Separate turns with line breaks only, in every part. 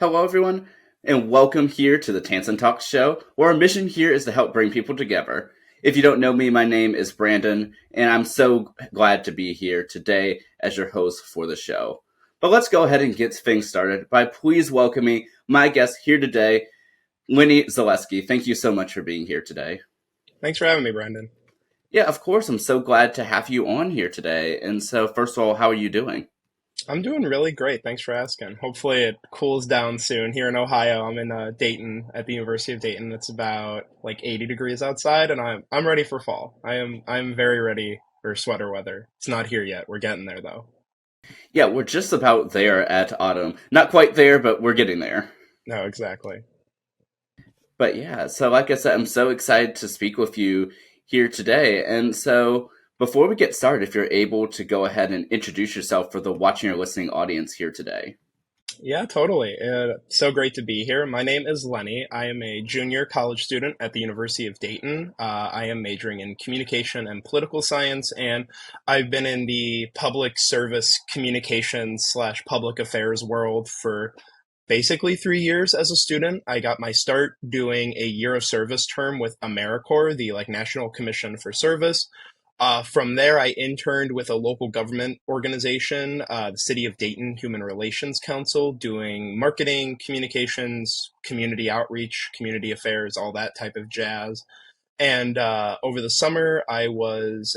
Hello, everyone, and welcome here to the Tansson Talk Show, where our mission here is to help bring people together. If you don't know me, my name is Brandon, and I'm so glad to be here today as your host for the show. But let's go ahead and get things started by please welcoming my guest here today, Lenny Zaleski. Thank you so much for being here today.
Thanks for having me, Brandon.
Yeah, of course, I'm so glad to have you on here today. And so, first of all, how are you doing?
I'm doing really great. Thanks for asking. Hopefully, it cools down soon. Here in Ohio, I'm in Dayton at the University of Dayton. It's about like 80 degrees outside, and I'm ready for fall. I'm very ready for sweater weather. It's not here yet. We're getting there though.
Yeah, we're just about there at autumn. Not quite there, but we're getting there.
No, exactly.
But yeah, so like I said, I'm so excited to speak with you here today. And so before we get started, if you're able to go ahead and introduce yourself for the watching or listening audience here today.
Yeah, totally. So great to be here. My name is Lenny. I am a junior college student at the University of Dayton. I am majoring in communication and political science, and I've been in the public service communications slash public affairs world for basically 3 years as a student. I got my start doing a year of service term with AmeriCorps, the like National Commission for Service. From there, I interned with a local government organization, the City of Dayton Human Relations Council, doing marketing, communications, community outreach, community affairs, all that type of jazz. And over the summer, I was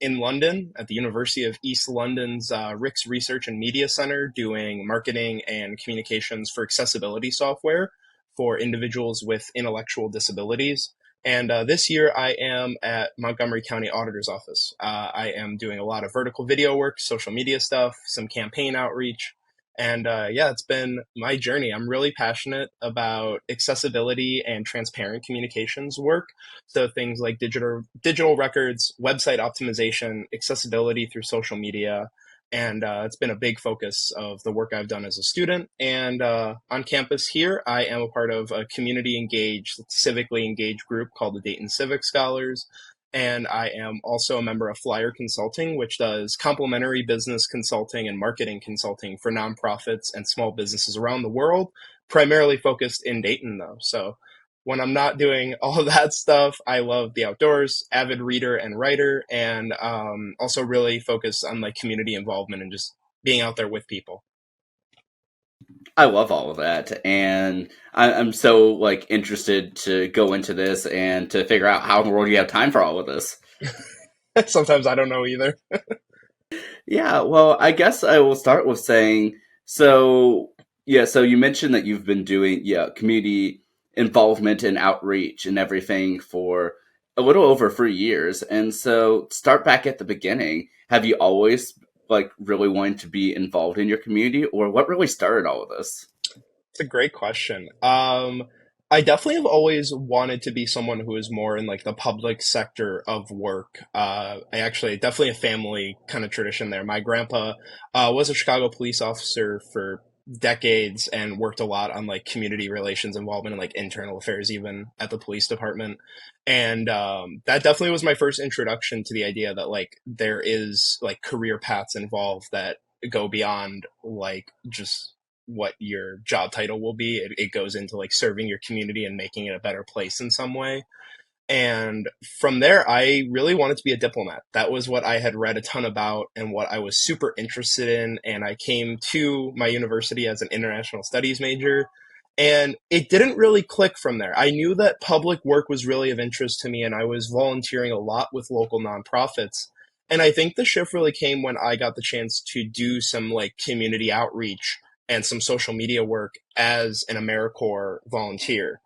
in London at the University of East London's Ricks Research and Media Center doing marketing and communications for accessibility software for individuals with intellectual disabilities. And this year, I am at Montgomery County Auditor's Office. I am doing a lot of vertical video work, social media stuff, some campaign outreach. And yeah, it's been my journey. I'm really passionate about accessibility and transparent communications work. So things like digital records, website optimization, accessibility through social media, and it's been a big focus of the work I've done as a student. And on campus here, I am a part of a community engaged, civically engaged group called the Dayton Civic Scholars. And I am also a member of Flyer Consulting, which does complementary business consulting and marketing consulting for nonprofits and small businesses around the world, primarily focused in Dayton, though. So when I'm not doing all of that stuff, I love the outdoors, avid reader and writer, and also really focus on like community involvement and just being out there with people.
I love all of that. And I'm so like interested to go into this and to figure out how in the world you have time for all of this.
Sometimes I don't know either.
Yeah, well, I guess I will start with saying so. Yeah, so you mentioned that you've been doing community involvement and outreach and everything for a little over 3 years, and so start back at the beginning. Have you always like really wanted to be involved in your community, or what really started all of this?
It's a great question. I definitely have always wanted to be someone who is more in like the public sector of work. I actually definitely a family kind of tradition there. My grandpa was a Chicago police officer for decades and worked a lot on like community relations involvement and like internal affairs even at the police department. And that definitely was my first introduction to the idea that like there is like career paths involved that go beyond like just what your job title will be. It goes into like serving your community and making it a better place in some way. And from there, I really wanted to be a diplomat. That was what I had read a ton about and what I was super interested in. And I came to my university as an international studies major. And it didn't really click from there. I knew that public work was really of interest to me, and I was volunteering a lot with local nonprofits. And I think the shift really came when I got the chance to do some like community outreach and some social media work as an AmeriCorps volunteer.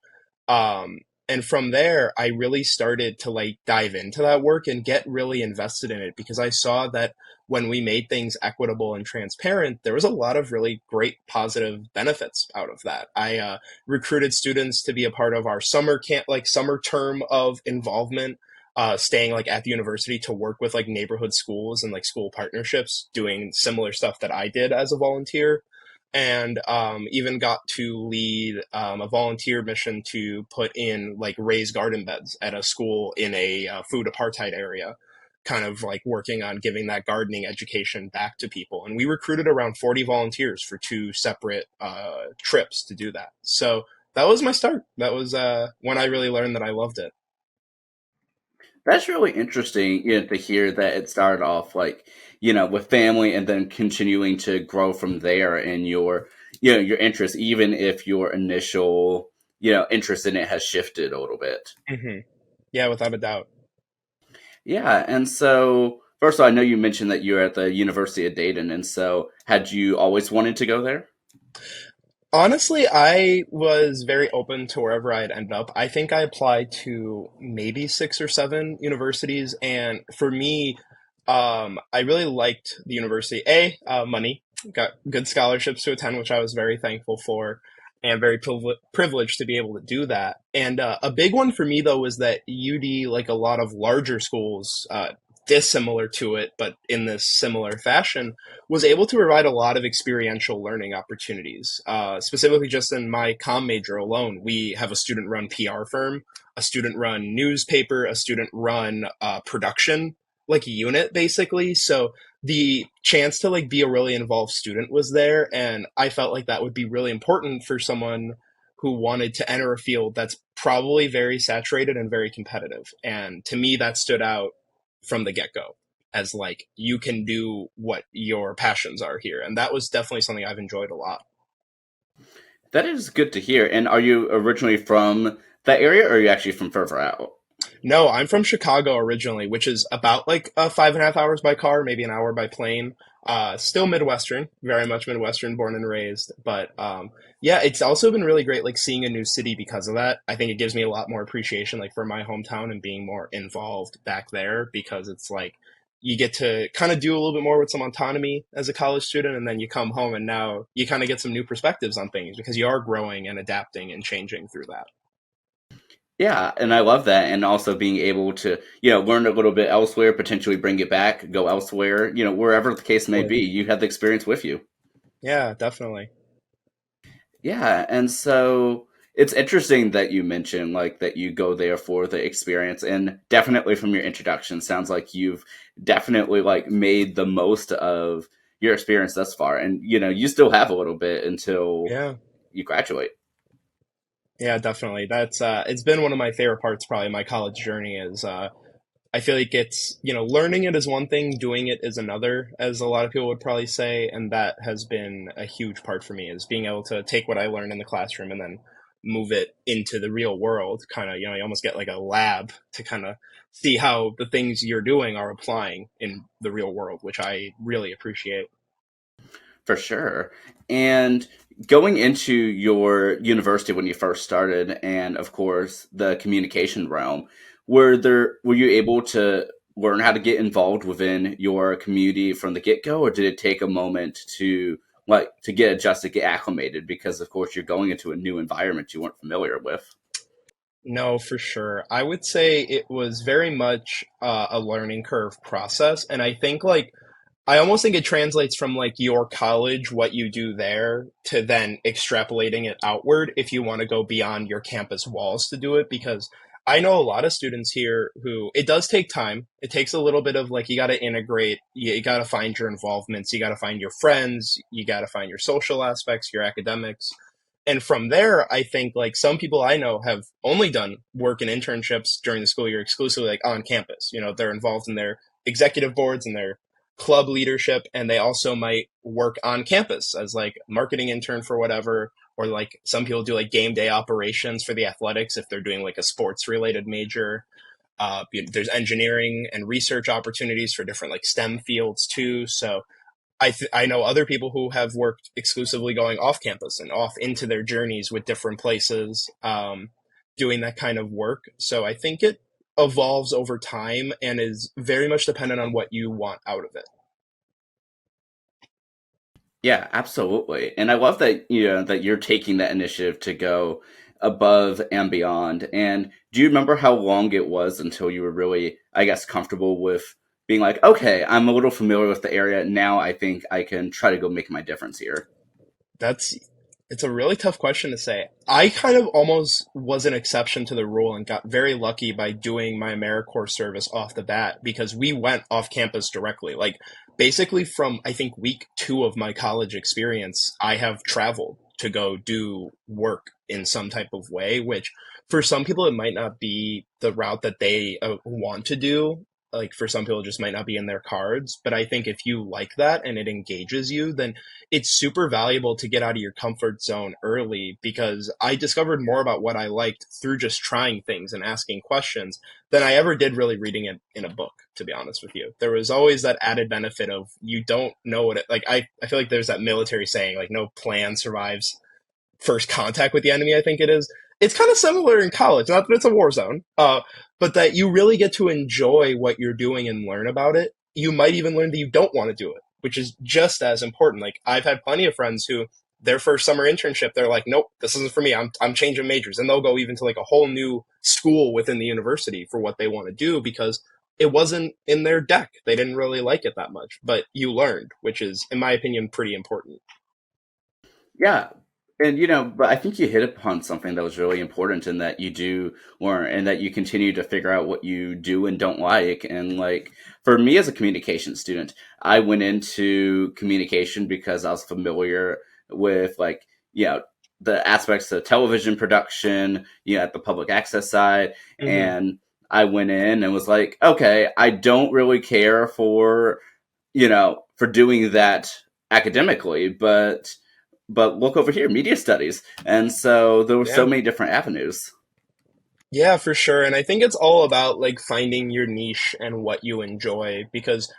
And from there, I really started to like dive into that work and get really invested in it because I saw that when we made things equitable and transparent, there was a lot of really great positive benefits out of that. I recruited students to be a part of our summer camp, like summer term of involvement, staying like at the university to work with like neighborhood schools and like school partnerships, doing similar stuff that I did as a volunteer, and even got to lead a volunteer mission to put in like raised garden beds at a school in a food apartheid area. kind of like working on giving that gardening education back to people. And we recruited around 40 volunteers for two separate trips to do that. So that was my start. That was when I really learned that I loved it.
That's really interesting, to hear that it started off like, with family and then continuing to grow from there in your interest, even if your initial, interest in it has shifted a little bit.
Hmm. Yeah, without a doubt.
Yeah. And so, first of all, I know you mentioned that you're at the University of Dayton. And so, had you always wanted to go there?
Honestly, I was very open to wherever I'd end up. I think I applied to maybe six or seven universities, and for me, I really liked the university. Money, got good scholarships to attend, which I was very thankful for, and very privileged to be able to do that. And a big one for me though was that UD, like a lot of larger schools, dissimilar to it, but in this similar fashion was able to provide a lot of experiential learning opportunities. Specifically, just in my comm major alone, we have a student run PR firm, a student run newspaper, a student run production, like a unit basically. So the chance to like be a really involved student was there. And I felt like that would be really important for someone who wanted to enter a field that's probably very saturated and very competitive. And to me, that stood out from the get go as like you can do what your passions are here, and that was definitely something I've enjoyed a lot.
That is good to hear. And are you originally from that area, or are you actually from further out?
No, I'm from Chicago originally, which is about like 5.5 hours by car, maybe an hour by plane. Still Midwestern, very much Midwestern, born and raised. But yeah, it's also been really great, like seeing a new city because of that. I think it gives me a lot more appreciation, like for my hometown and being more involved back there because it's like you get to kind of do a little bit more with some autonomy as a college student, and then you come home and now you kind of get some new perspectives on things because you are growing and adapting and changing through that.
Yeah, and I love that, and also being able to, learn a little bit elsewhere, potentially bring it back, go elsewhere, wherever the case may be. You had the experience with you.
Yeah, definitely.
Yeah, and so it's interesting that you mentioned like that you go there for the experience, and definitely from your introduction, sounds like you've definitely like made the most of your experience thus far, and you still have a little bit until
Yeah.
you graduate.
Yeah, definitely. That's it's been one of my favorite parts probably of my college journey is I feel like it's, learning it is one thing, doing it is another, as a lot of people would probably say, and that has been a huge part for me is being able to take what I learned in the classroom and then move it into the real world. Kind of, you almost get like a lab to kind of see how the things you're doing are applying in the real world, which I really appreciate.
For sure. And going into your university when you first started, and of course the communication realm, were you able to learn how to get involved within your community from the get go, or did it take a moment to get adjusted, get acclimated? Because of course you're going into a new environment you weren't familiar with.
No, for sure. I would say it was very much a learning curve process. And I think like I almost think it translates from like your college, what you do there, to then extrapolating it outward if you want to go beyond your campus walls to do it. Because I know a lot of students here who it does take time. It takes a little bit of like you got to integrate, you got to find your involvements, you got to find your friends, you got to find your social aspects, your academics. And from there, I think like some people I know have only done work and internships during the school year exclusively like on campus. They're involved in their executive boards and their club leadership, and they also might work on campus as like marketing intern for whatever, or like some people do like game day operations for the athletics if they're doing like a sports related major. There's engineering and research opportunities for different like STEM fields too. So I know other people who have worked exclusively going off campus and off into their journeys with different places, doing that kind of work. So I think it evolves over time and is very much dependent on what you want out of it.
Yeah, absolutely. And I love that that you're taking that initiative to go above and beyond. And do you remember how long it was until you were really, I guess, comfortable with being like, okay, I'm a little familiar with the area. Now I think I can try to go make my difference here.
That's It's a really tough question to say. I kind of almost was an exception to the rule and got very lucky by doing my AmeriCorps service off the bat because we went off campus directly. Like, basically, from I think week two of my college experience, I have traveled to go do work in some type of way, which for some people, it might not be the route that they want to do. Like, for some people, it just might not be in their cards. But I think if you like that and it engages you, then it's super valuable to get out of your comfort zone early because I discovered more about what I liked through just trying things and asking questions than I ever did really reading it in a book, to be honest with you. There was always that added benefit of you don't know what it like I feel like there's that military saying like no plan survives first contact with the enemy, I think it is. It's kind of similar in college, not that it's a war zone, but that you really get to enjoy what you're doing and learn about it. You might even learn that you don't want to do it, which is just as important. Like I've had plenty of friends who their first summer internship, they're like, nope, this isn't for me. I'm changing majors, and they'll go even to like a whole new school within the university for what they want to do because it wasn't in their deck. They didn't really like it that much, but you learned, which is, in my opinion, pretty important.
Yeah. And but I think you hit upon something that was really important in that you do learn and that you continue to figure out what you do and don't like. And like for me as a communication student, I went into communication because I was familiar with like, the aspects of television production, at the public access side.
Hmm.
And I went in and was like, okay, I don't really care for doing that academically, but look over here, media studies. And so there were so
Yeah.
many different avenues.
Yeah, for sure. And I think it's all about like finding your niche and what you enjoy because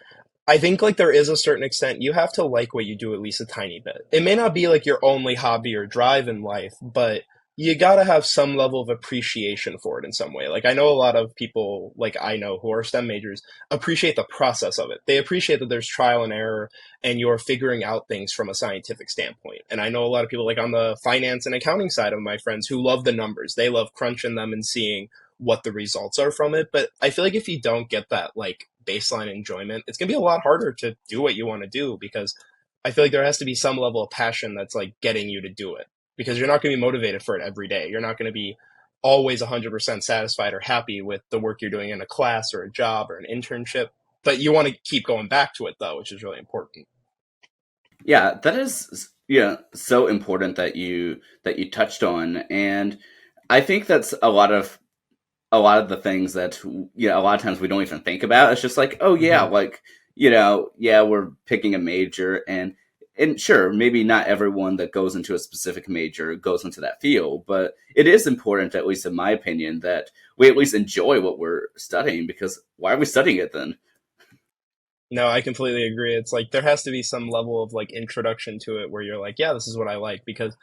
I think like there is a certain extent you have to like what you do at least a tiny bit. It may not be like your only hobby or drive in life, but you gotta have some level of appreciation for it in some way. Like I know a lot of people like I know who are STEM majors appreciate the process of it. They appreciate that there's trial and error and you're figuring out things from a scientific standpoint. And I know a lot of people like on the finance and accounting side of my friends who love the numbers. They love crunching them and seeing what the results are from it. But I feel like if you don't get that like baseline enjoyment, it's gonna be a lot harder to do what you want to do because I feel like there has to be some level of passion that's like getting you to do it because you're not going to be motivated for it every day. You're not going to be always 100% satisfied or happy with the work you're doing in a class or a job or an internship, but you want to keep going back to it though, which is really important.
Yeah, that is so important that you touched on. And I think that's a lot of the things that a lot of times we don't even think about. It's just like, oh yeah,
Hmm.
like we're picking a major, and sure, maybe not everyone that goes into a specific major goes into that field, but it is important, at least in my opinion, that we at least enjoy what we're studying, because why are we studying it then?
No, I completely agree. It's like there has to be some level of like introduction to it where you're like, yeah, this is what I like. Because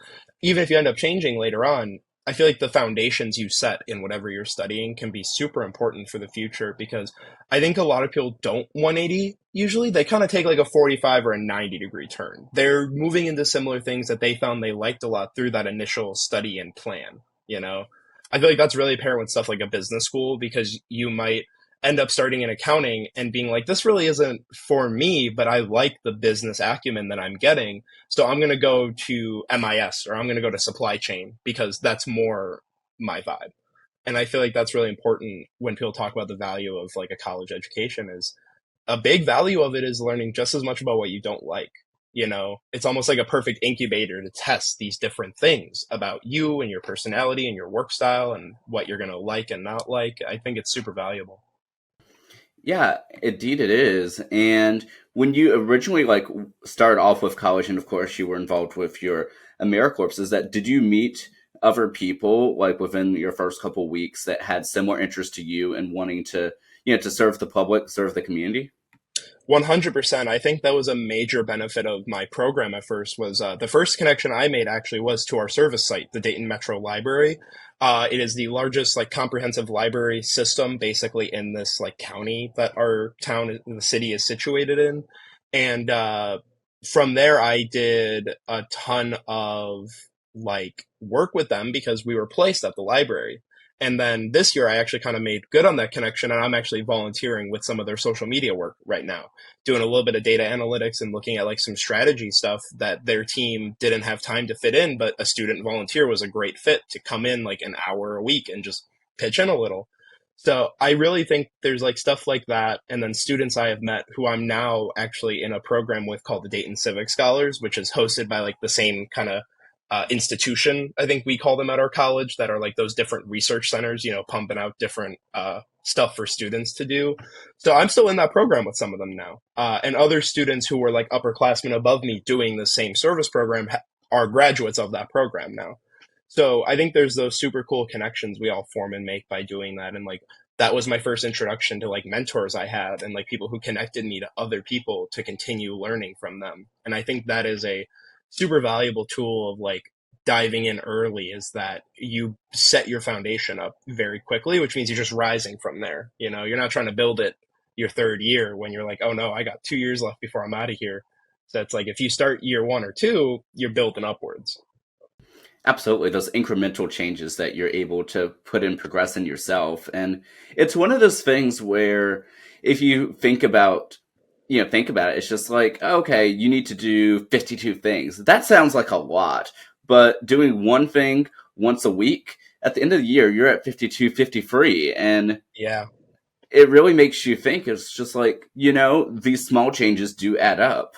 even if you end up changing later on, I feel like the foundations you set in whatever you're studying can be super important for the future. Because I think a lot of people don't 180 usually. They kind of take like a 45 or a 90-degree turn. They're moving into similar things that they found they liked a lot through that initial study and plan, you know? I feel like that's really apparent with stuff like a business school because you might end up starting in accounting and being like, this really isn't for me, but I like the business acumen that I'm getting. So I'm going to go to MIS or I'm going to go to supply chain because that's more my vibe. And I feel like that's really important when people talk about the value of like a college education is a big value of it is learning just as much about what you don't like. You know, it's almost like a perfect incubator to test these different things about you and your personality and your work style and what you're going to like and not like. I think it's super valuable.
Yeah, indeed it is. And when you originally like started off with college, and of course you were involved with your AmeriCorps, is that did you meet other people like within your first couple weeks that had similar interest to you and wanting to serve the public, serve the community?
100%. I think that was a major benefit of my program at first was the first connection I made actually was to our service site, the Dayton Metro Library. It is the largest like comprehensive library system basically in this like county that our town, the city is situated in. And from there, I did a ton of like work with them because we were placed at the library. And then this year, I actually kind of made good on that connection, and I'm actually volunteering with some of their social media work right now, doing a little bit of data analytics and looking at like some strategy stuff that their team didn't have time to fit in, but a student volunteer was a great fit to come in like an hour a week and just pitch in a little. So I really think there's like stuff like that, and then students I have met who I'm now actually in a program with called the Dayton Civic Scholars, which is hosted by like the same kind of institution, I think we call them at our college, that are like those different research centers, pumping out different stuff for students to do. So I'm still in that program with some of them now. And other students who were like upperclassmen above me doing the same service program are graduates of that program now. So I think there's those super cool connections we all form and make by doing that. And like that was my first introduction to like mentors I had and like people who connected me to other people to continue learning from them. And I think that is a super valuable tool of like diving in early, is that you set your foundation up very quickly, which means you're just rising from there. You're not trying to build it your third year when you're like, oh no, I got 2 years left before I'm out of here. So it's like if you start year 1 or 2, you're building upwards.
Absolutely, those incremental changes that you're able to put in progress in yourself. And it's one of those things where if you think about it, it's just like, okay, you need to do 52 things. That sounds like a lot, but doing one thing once a week, at the end of the year, you're at 52, 53. And
Yeah.
it really makes you think. It's just like, these small changes do add up.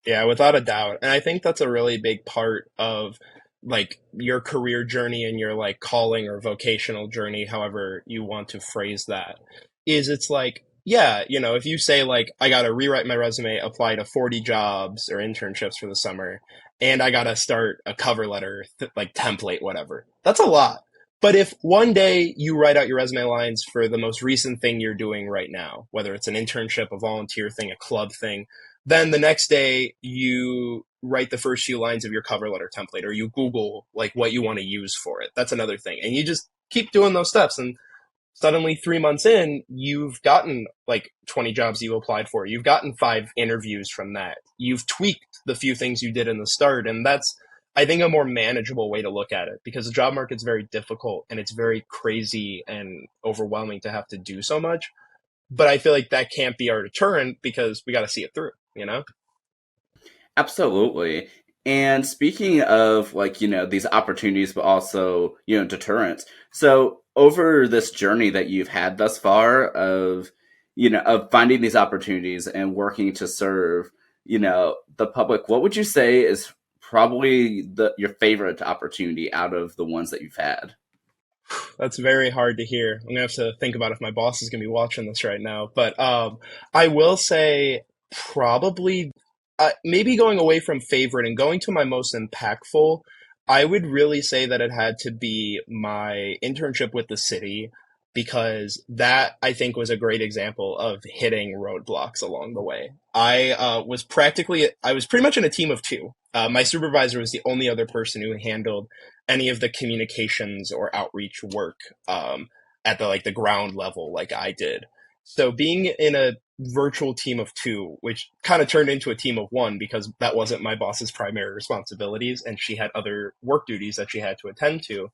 Yeah, without a doubt. And I think that's a really big part of like your career journey and your like calling or vocational journey, however you want to phrase that, is it's like, yeah, if you say like, I got to rewrite my resume, apply to 40 jobs or internships for the summer, and I got to start a cover letter, like template, whatever, that's a lot. But if one day you write out your resume lines for the most recent thing you're doing right now, whether it's an internship, a volunteer thing, a club thing, then the next day you write the first few lines of your cover letter template, or you Google like what you want to use for it. That's another thing. And you just keep doing those steps. And suddenly 3 months in, you've gotten like 20 jobs you applied for. You've gotten 5 interviews from that. You've tweaked the few things you did in the start. And that's, I think, a more manageable way to look at it, because the job market's very difficult and it's very crazy and overwhelming to have to do so much. But I feel like that can't be our deterrent because we got to see it through.
Absolutely. And speaking of these opportunities, but also, deterrents. So over this journey that you've had thus far of finding these opportunities and working to serve, the public, what would you say is probably your favorite opportunity out of the ones that you've had?
That's very hard to hear. I'm gonna have to think about if my boss is gonna be watching this right now. But I will say probably maybe going away from favorite and going to my most impactful. I would really say that it had to be my internship with the city, because that I think was a great example of hitting roadblocks along the way. I was pretty much in a team of two. My supervisor was the only other person who handled any of the communications or outreach work at the ground level like I did. So being in a virtual team of two, which kind of turned into a team of one because that wasn't my boss's primary responsibilities, and she had other work duties that she had to attend to.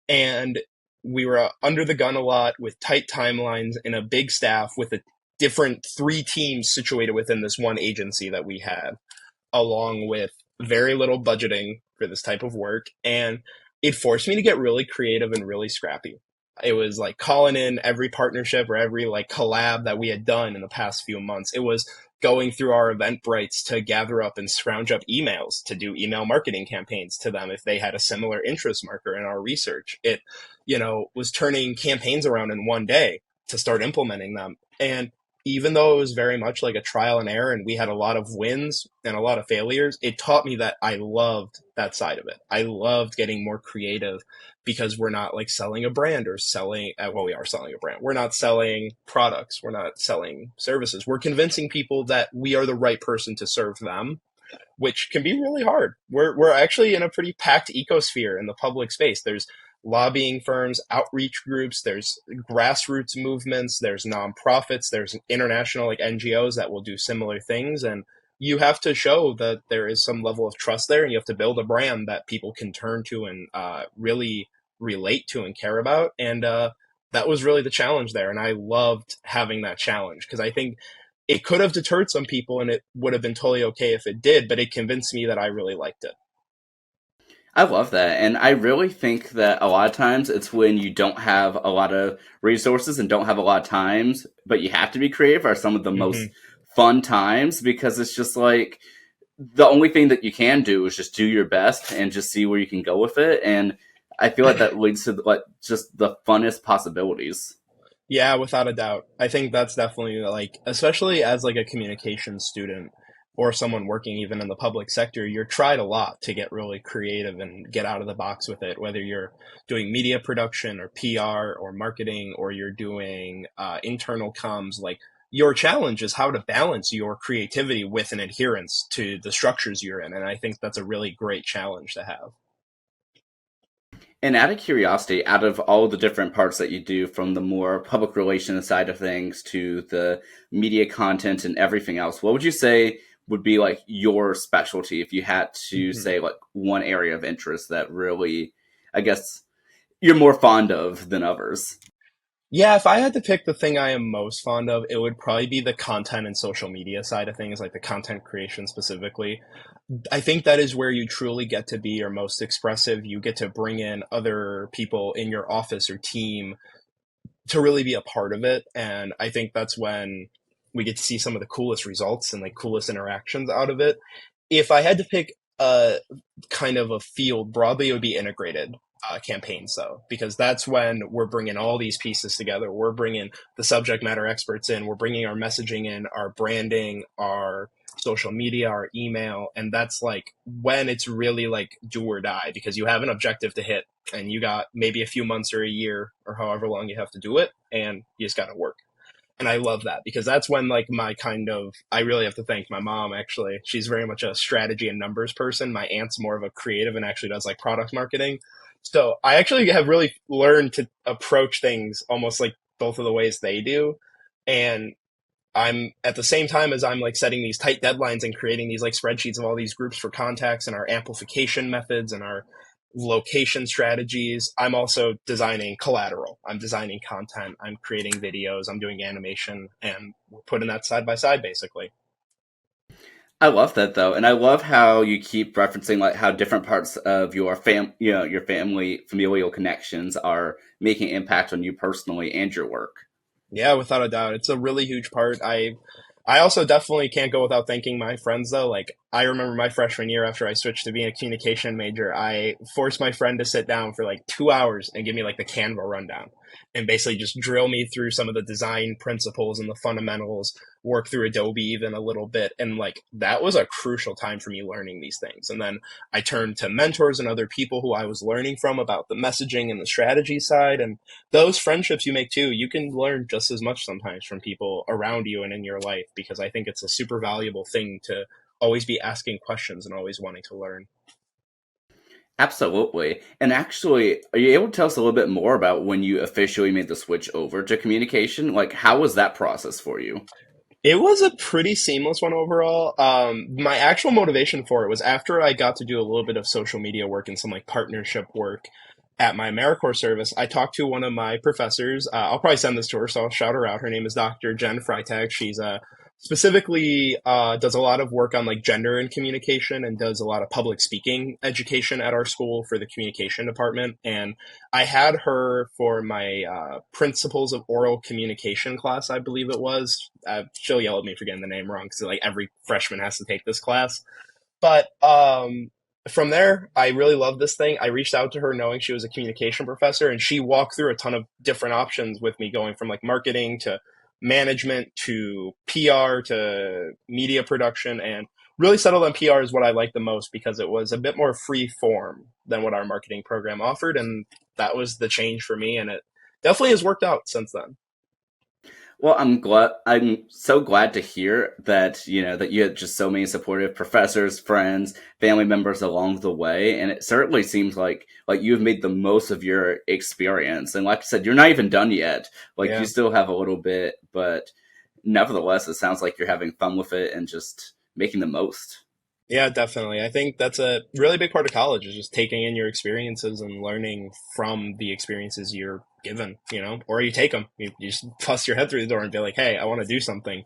And we were under the gun a lot with tight timelines and a big staff with a different 3 teams situated within this one agency that we had, along with very little budgeting for this type of work. And it forced me to get really creative and really scrappy. It was like calling in every partnership or every like collab that we had done in the past few months. It was going through our Eventbrites to gather up and scrounge up emails to do email marketing campaigns to them if they had a similar interest marker in our research. It, was turning campaigns around in one day to start implementing them. And even though it was very much like a trial and error and we had a lot of wins and a lot of failures, it taught me that I loved that side of it. I loved getting more creative because we're not like selling a brand or selling, well, we are selling a brand. We're not selling products. We're not selling services. We're convincing people that we are the right person to serve them, which can be really hard. We're actually in a pretty packed ecosphere in the public space. There's lobbying firms, outreach groups, there's grassroots movements, there's nonprofits, there's international like NGOs that will do similar things. And you have to show that there is some level of trust there, and you have to build a brand that people can turn to and really relate to and care about. And that was really the challenge there. And I loved having that challenge because I think it could have deterred some people and it would have been totally okay if it did, but it convinced me that I really liked it.
I love that. And I really think that a lot of times it's when you don't have a lot of resources and don't have a lot of times, but you have to be creative are some of the most
Hmm.
fun times because it's just like the only thing that you can do is just do your best and just see where you can go with it. And I feel like that leads to like just the funnest possibilities.
Yeah, without a doubt. I think that's definitely like, especially as like a communication student or someone working even in the public sector, you're tried a lot to get really creative and get out of the box with it, whether you're doing media production or PR or marketing or you're doing internal comms. Like your challenge is how to balance your creativity with an adherence to the structures you're in. And I think that's a really great challenge to have.
And out of curiosity, out of all the different parts that you do, from the more public relations side of things to the media content and everything else, what would you say would be like your specialty if you had to
Mhm.
say like one area of interest that really, I guess, you're more fond of than others?
Yeah, if I had to pick the thing I am most fond of, it would probably be the content and social media side of things, like the content creation specifically. I think that is where you truly get to be your most expressive. You get to bring in other people in your office or team to really be a part of it. And I think that's when we get to see some of the coolest results and like coolest interactions out of it. If I had to pick a kind of a field broadly, it would be integrated campaigns, though, because that's when we're bringing all these pieces together. We're bringing the subject matter experts in, we're bringing our messaging in, our branding, our social media, our email, and that's like when it's really like do or die because you have an objective to hit and you got maybe a few months or a year or however long you have to do it, and you just got to work. And I love that because that's when like my kind of I really have to thank my mom actually. She's very much a strategy and numbers person. My aunt's more of a creative and actually does like product marketing. So I actually have really learned to approach things almost like both of the ways they do. And I'm at the same time as I'm like setting these tight deadlines and creating these like spreadsheets of all these groups for contacts and our amplification methods and our location strategies. I'm also designing collateral. I'm designing content. I'm creating videos. I'm doing animation, and we're putting that side by side basically.
I love that though, and I love how you keep referencing like how different parts of your your family, familial connections are making impact on you personally and your work.
Yeah, without a doubt. It's a really huge part. I also definitely can't go without thanking my friends though. Like I remember my freshman year after I switched to being a communication major, I forced my friend to sit down for like 2 hours and give me like the Canva rundown and basically just drill me through some of the design principles and the fundamentals, work through Adobe even a little bit. And like that was a crucial time for me learning these things. And then I turned to mentors and other people who I was learning from about the messaging and the strategy side. And those friendships you make too, you can learn just as much sometimes from people around you and in your life because I think it's a super valuable thing to always be asking questions and always wanting to learn.
Absolutely. And actually, are you able to tell us a little bit more about when you officially made the switch over to communication? Like, how was that process for you?
It was a pretty seamless one overall. My actual motivation for it was after I got to do a little bit of social media work and some like partnership work at my AmeriCorps service. I talked to one of my professors. I'll probably send this to her, so I'll shout her out. Her name is Dr. Jen Freitag. She's specifically does a lot of work on like gender and communication and does a lot of public speaking education at our school for the communication department. And I had her for my principles of oral communication class, I believe it was. She'll yell at me for getting the name wrong because like every freshman has to take this class. But from there, I really loved this thing. I reached out to her knowing she was a communication professor, and she walked through a ton of different options with me, going from like marketing to management to PR to media production, and really settled on PR is what I liked the most because it was a bit more free form than what our marketing program offered, and that was the change for me, and it definitely has worked out since then.
Well, I'm glad. I'm so glad to hear that that you had just so many supportive professors, friends, family members along the way, and it certainly seems like you've made the most of your experience. And like I said, you're not even done yet. Like you
Yeah.
still have a little bit, but nevertheless, it sounds like you're having fun with it and just making the most.
Yeah, definitely. I think that's a really big part of college is just taking in your experiences and learning from the experiences you're given, or you take them. You just bust your head through the door and be like, hey, I want to do something.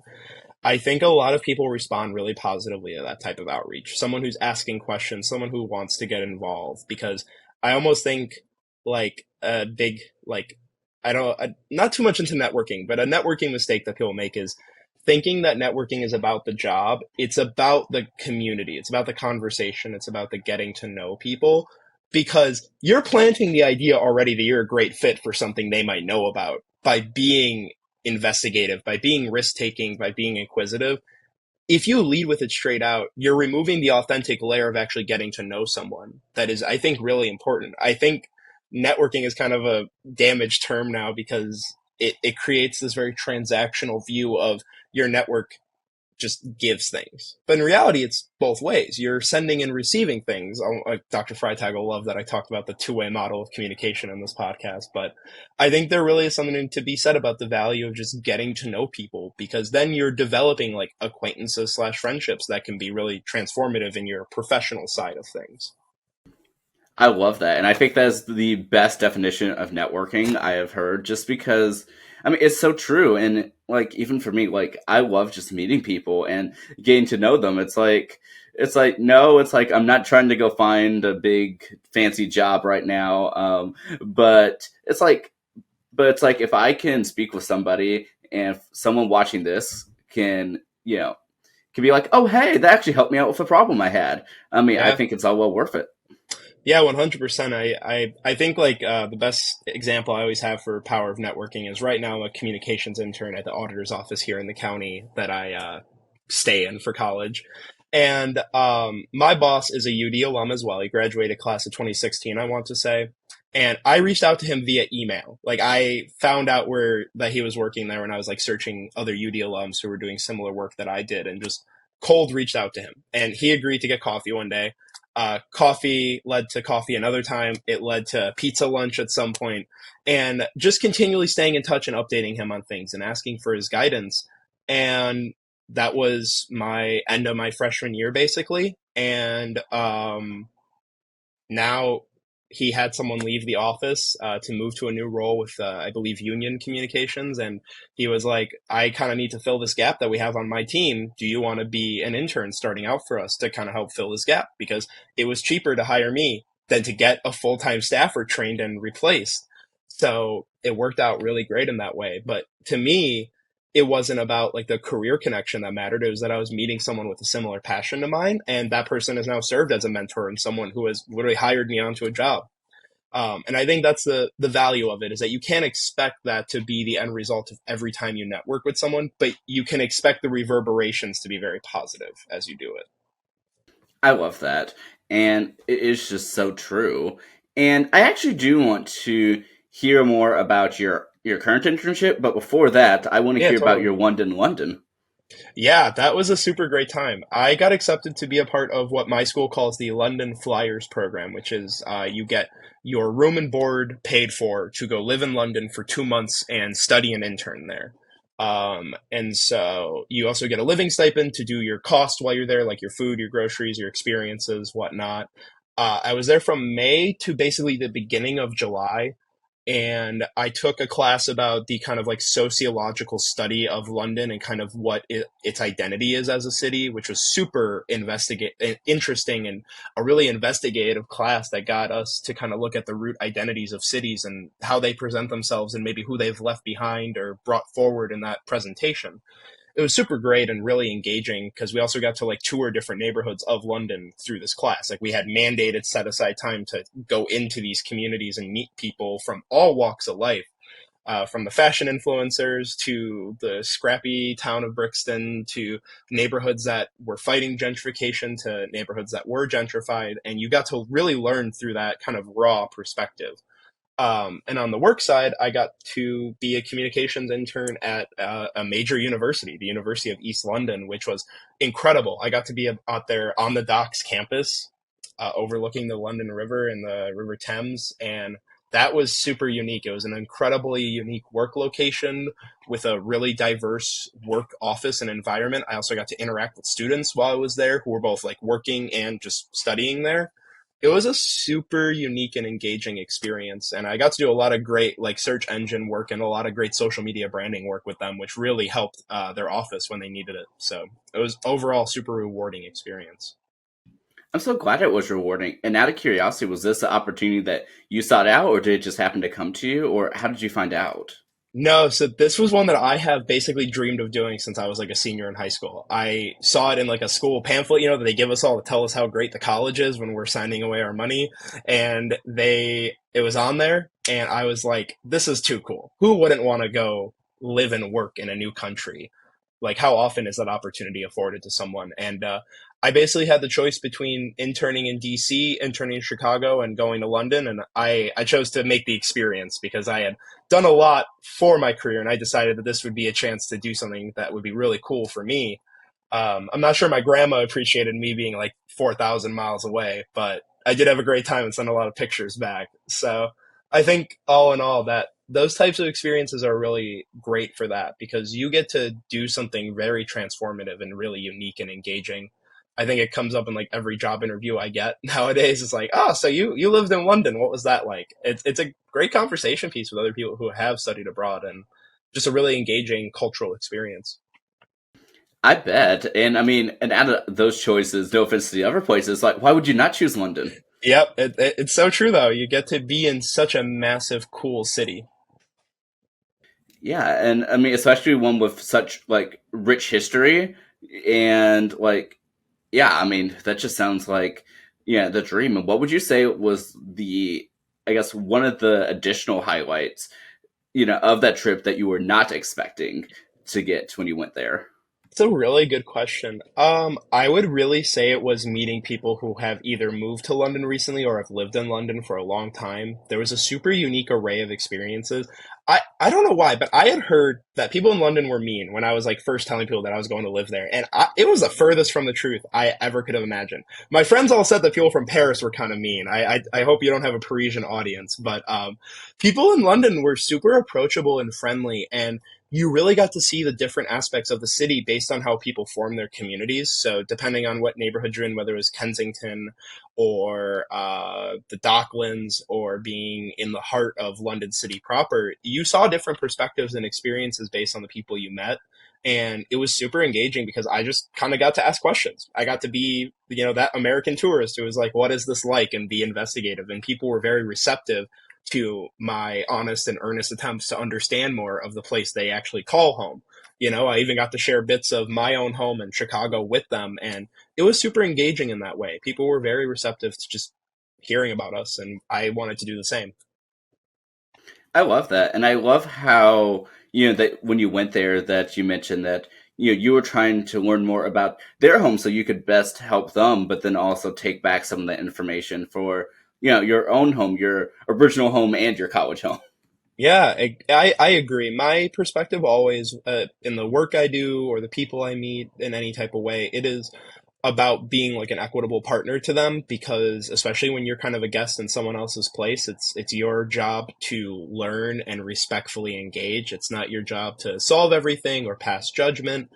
I think a lot of people respond really positively to that type of outreach. Someone who's asking questions, someone who wants to get involved, because I almost think like a big, like, not too much into networking, but a networking mistake that people make is thinking that networking is about the job. It's about the community. It's about the conversation. It's about the getting to know people because you're planting the idea already that you're a great fit for something they might know about by being investigative, by being risk taking, by being inquisitive. If you lead with it straight out, you're removing the authentic layer of actually getting to know someone. That is, I think, really important. I think networking is kind of a damaged term now because it creates this very transactional view of your network just gives things. But in reality, it's both ways. You're sending and receiving things. Dr. Freitag will love that I talked about the two-way model of communication in this podcast. But I think there really is something to be said about the value of just getting to know people because then you're developing like acquaintances slash friendships that can be really transformative in your professional side of things.
I love that. And I think that's the best definition of networking I have heard just because I mean it's so true and like even for me like I love just meeting people and getting to know them. It's like no, it's like I'm not trying to go find a big fancy job right now. But it's like if I can speak with somebody and if someone watching this can be like, "Oh, hey, that actually helped me out with a problem I had." I mean, I
Yeah.
think it's all well worth it.
Yeah, 100%. I think like the best example I always have for power of networking is right now I'm a communications intern at the auditor's office here in the county that I stay in for college. And my boss is a UD alum as well. He graduated class of 2016, I want to say. And I reached out to him via email. Like I found out where that he was working there when I was like searching other UD alums who were doing similar work that I did and just cold reached out to him. And he agreed to get coffee one day. Coffee led to coffee another time. It led to pizza lunch at some point, and just continually staying in touch and updating him on things and asking for his guidance. And that was my end of my freshman year, basically. And now he had someone leave the office to move to a new role with, I believe, union communications. And he was like, I kind of need to fill this gap that we have on my team. Do you want to be an intern starting out for us to kind of help fill this gap? Because it was cheaper to hire me than to get a full time staffer trained and replaced. So it worked out really great in that way. But to me, it wasn't about like the career connection that mattered. It was that I was meeting someone with a similar passion to mine, and that person has now served as a mentor and someone who has literally hired me onto a job. And I think that's the value of it is that you can't expect that to be the end result of every time you network with someone, but you can expect the reverberations to be very positive as you do it.
I love that. And it is just so true. And I actually do want to hear more about your current internship, but before that, I want to
Yeah,
hear about
totally.
your London.
Yeah, that was a super great time. I got accepted to be a part of what my school calls the London Flyers program, which is you get your room and board paid for to go live in London for 2 months and study and intern there. And so you also get a living stipend to do your cost while you're there, like your food, your groceries, your experiences, whatnot. I was there from May to basically the beginning of July, and I took a class about the kind of like sociological study of London and kind of what its identity is as a city, which was super interesting and a really investigative class that got us to kind of look at the root identities of cities and how they present themselves and maybe who they've left behind or brought forward in that presentation. It was super great and really engaging because we also got to like tour different neighborhoods of London through this class. Like we had mandated set aside time to go into these communities and meet people from all walks of life, from the fashion influencers to the scrappy town of Brixton to neighborhoods that were fighting gentrification to neighborhoods that were gentrified. And you got to really learn through that kind of raw perspective. And on the work side, I got to be a communications intern at a major university, the University of East London, which was incredible. I got to be out there on the docks campus, overlooking the London River and the River Thames. And that was super unique. It was an incredibly unique work location with a really diverse work office and environment. I also got to interact with students while I was there who were both like working and just studying there. It was a super unique and engaging experience, and I got to do a lot of great like search engine work and a lot of great social media branding work with them, which really helped their office when they needed it. So it was overall super rewarding experience.
I'm so glad it was rewarding. And out of curiosity, was this an opportunity that you sought out, or did it just happen to come to you, or how did you find out?
No, so this was one that I have basically dreamed of doing since I was like a senior in high school. I saw it in like a school pamphlet, that they give us all to tell us how great the college is when we're signing away our money. And it was on there, and I was like, this is too cool. Who wouldn't want to go live and work in a new country? Like, how often is that opportunity afforded to someone? And I basically had the choice between interning in DC, interning in Chicago, and going to London. And I chose to make the experience because I had done a lot for my career, and I decided that this would be a chance to do something that would be really cool for me. I'm not sure my grandma appreciated me being like 4,000 miles away, but I did have a great time and sent a lot of pictures back. So I think all in all, that those types of experiences are really great for that because you get to do something very transformative and really unique and engaging. I think it comes up in like every job interview I get nowadays. It's like, oh, so you lived in London. What was that like? It's a great conversation piece with other people who have studied abroad and just a really engaging cultural experience.
I bet. And I mean, and out of those choices, no offense to the other places, like, why would you not choose London?
Yep, it's so true though. You get to be in such a massive, cool city.
Yeah, and I mean, especially one with such like rich history and like, yeah, I mean, that just sounds like yeah, the dream. And what would you say was the, I guess, one of the additional highlights, of that trip that you were not expecting to get when you went there?
It's a really good question. I would really say it was meeting people who have either moved to London recently or have lived in London for a long time. There was a super unique array of experiences. I don't know why, but I had heard that people in London were mean when I was like first telling people that I was going to live there. And it was the furthest from the truth I ever could have imagined. My friends all said that people from Paris were kind of mean. I hope you don't have a Parisian audience, but people in London were super approachable and friendly. And you really got to see the different aspects of the city based on how people form their communities. So depending on what neighborhood you're in, whether it was Kensington or the Docklands or being in the heart of London City proper, you saw different perspectives and experiences based on the people you met. And it was super engaging because I just kind of got to ask questions. I got to be, that American tourist who was like, what is this like? And be investigative. And people were very receptive to my honest and earnest attempts to understand more of the place they actually call home. I even got to share bits of my own home in Chicago with them, and it was super engaging in that way. People were very receptive to just hearing about us, and I wanted to do the same.
I love that, and I love how that when you went there, that you mentioned that you were trying to learn more about their home so you could best help them, but then also take back some of the information for your own home, your original home, and your college home.
Yeah, I agree. My perspective always, in the work I do or the people I meet in any type of way, it is about being like an equitable partner to them because especially when you're kind of a guest in someone else's place, it's your job to learn and respectfully engage. It's not your job to solve everything or pass judgment.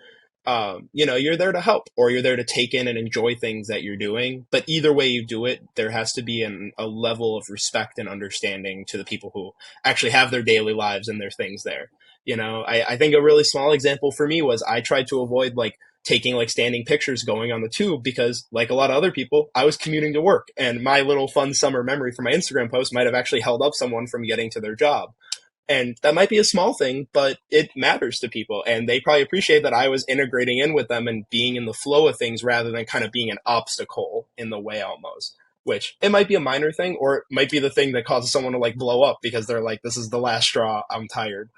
You're there to help or you're there to take in and enjoy things that you're doing. But either way you do it, there has to be a level of respect and understanding to the people who actually have their daily lives and their things there. I think a really small example for me was I tried to avoid like taking like standing pictures going on the tube because like a lot of other people, I was commuting to work and my little fun summer memory for my Instagram post might have actually held up someone from getting to their job. And that might be a small thing, but it matters to people. And they probably appreciate that I was integrating in with them and being in the flow of things rather than kind of being an obstacle in the way almost. Which it might be a minor thing, or it might be the thing that causes someone to like blow up because they're like, this is the last straw, I'm tired.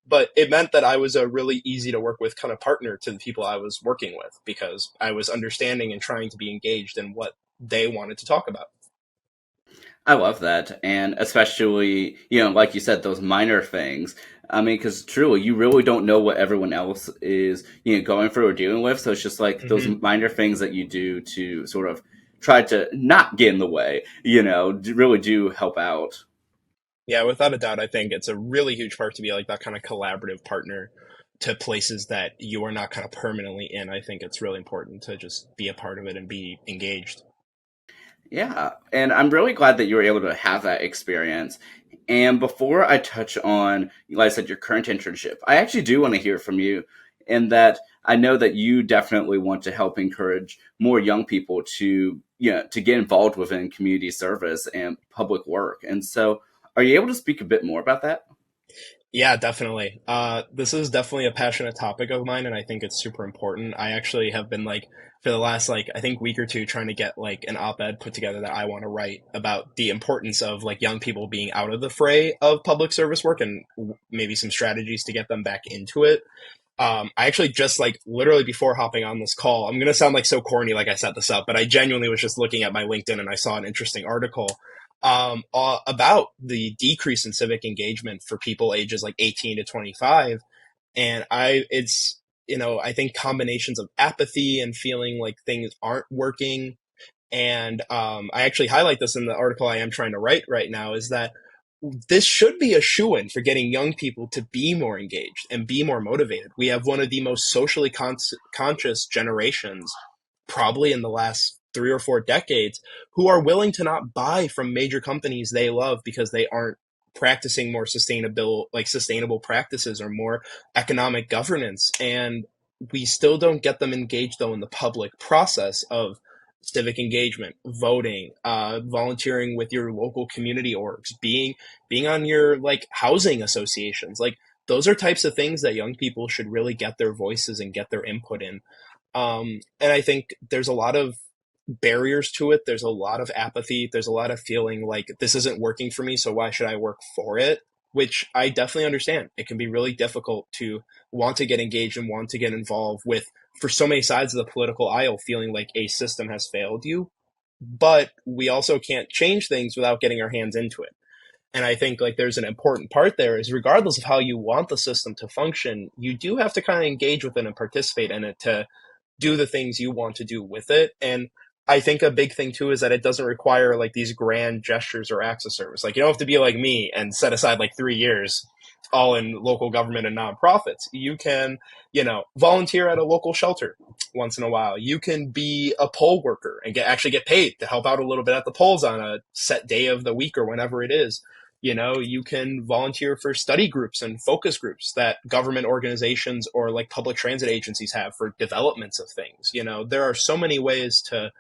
But it meant that I was a really easy to work with kind of partner to the people I was working with because I was understanding and trying to be engaged in what they wanted to talk about.
I love that, and especially like you said, those minor things. I mean, because truly, you really don't know what everyone else is going through or dealing with. So it's just like those
Hmm.
minor things that you do to sort of try to not get in the way. Really do help out.
Yeah, without a doubt, I think it's a really huge part to be like that kind of collaborative partner to places that you are not kind of permanently in. I think it's really important to just be a part of it and be engaged.
Yeah, and I'm really glad that you were able to have that experience. And before I touch on, like I said, your current internship, I actually do want to hear from you in that I know that you definitely want to help encourage more young people to, to get involved within community service and public work. And so, are you able to speak a bit more about that?
Yeah, definitely. This is definitely a passionate topic of mine, and I think it's super important. I actually have been like for the last I think week or two trying to get like an op-ed put together that I want to write about the importance of like young people being out of the fray of public service work and maybe some strategies to get them back into it. I actually just like literally before hopping on this call, I'm gonna sound like so corny, like I set this up, but I genuinely was just looking at my LinkedIn and I saw an interesting article about the decrease in civic engagement for people ages like 18 to 25, and it's I think combinations of apathy and feeling like things aren't working and I actually highlight this in the article I am trying to write right now, is that this should be a shoo-in for getting young people to be more engaged and be more motivated. We have one of the most socially conscious generations, probably in the last 3 or 4 decades, who are willing to not buy from major companies they love because they aren't practicing more sustainable practices or more economic governance. And we still don't get them engaged though in the public process of civic engagement, voting, volunteering with your local community orgs, being on your like housing associations. Like those are types of things that young people should really get their voices and get their input in. And I think there's a lot of barriers to it. There's a lot of apathy. There's a lot of feeling like this isn't working for me, so why should I work for it? Which I definitely understand. It can be really difficult to want to get engaged and want to get involved with, for so many sides of the political aisle, feeling like a system has failed you. But we also can't change things without getting our hands into it. And I think like there's an important part there is regardless of how you want the system to function, you do have to kind of engage with it and participate in it to do the things you want to do with it. And I think a big thing too is that it doesn't require like these grand gestures or acts of service. Like you don't have to be like me and set aside like 3 years all in local government and nonprofits. You can, volunteer at a local shelter once in a while. You can be a poll worker and actually get paid to help out a little bit at the polls on a set day of the week or whenever it is. You can volunteer for study groups and focus groups that government organizations or like public transit agencies have for developments of things. There are so many ways to